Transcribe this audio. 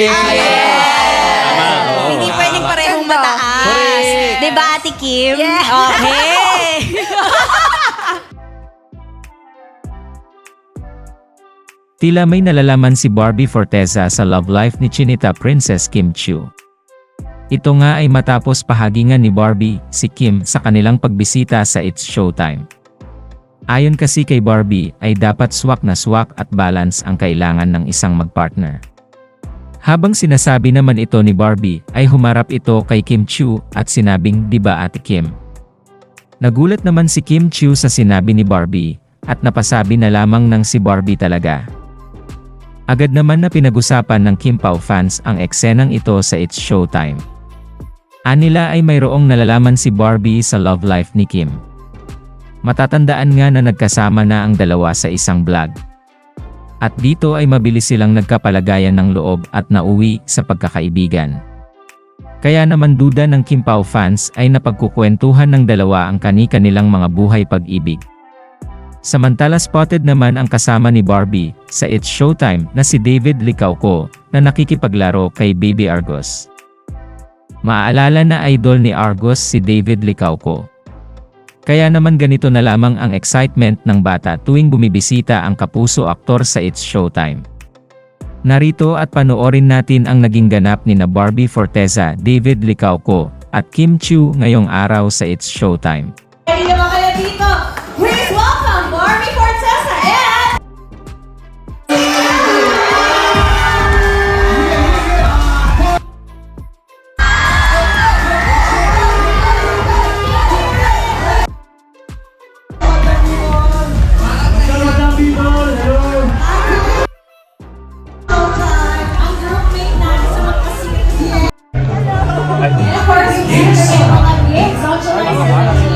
Tama, oo. Hindi pwedeng parehong mataas. Correct. Diba, Ate Kim? Yeah. Okay. Tila may nalalaman si Barbie Forteza sa love life ni Chinita Princess Kim Chiu. Ito nga ay matapos pahagingan ni Barbie, si Kim, sa kanilang pagbisita sa It's Showtime. Ayon kasi kay Barbie, ay dapat swak na swak at balance ang kailangan ng isang magpartner. Habang sinasabi naman ito ni Barbie, ay humarap ito kay Kim Chiu at sinabing, "Diba Ate Kim?" Nagulat naman si Kim Chiu sa sinabi ni Barbie, at napasabi na lamang ng si Barbie talaga. Agad naman na pinag-usapan ng Kim Pao fans ang eksenang ito sa It's Showtime. Anila ay mayroong nalalaman si Barbie sa love life ni Kim. Matatandaan nga na nagkasama na ang dalawa sa isang vlog. At dito ay mabilis silang nagkapalagayan ng loob at nauwi sa pagkakaibigan. Kaya naman duda ng Kim Pao fans ay napagkukwentuhan ng dalawa ang kani-kanilang mga buhay pag-ibig. Samantala spotted naman ang kasama ni Barbie sa It's Showtime na si David Licauco na nakikipaglaro kay Baby Argos. Maaalala na idol ni Argos si David Licauco. Kaya naman ganito na lamang ang excitement ng bata tuwing bumibisita ang kapuso aktor sa It's Showtime. Narito at panoorin natin ang naging ganap ni na Barbie Forteza, David Licauco at Kim Chiu ngayong araw sa It's Showtime. Ready naman kayo dito? Please welcome Barbie Forteza and... Ang groupmate natin sa magkasing. Of course, mga socialize.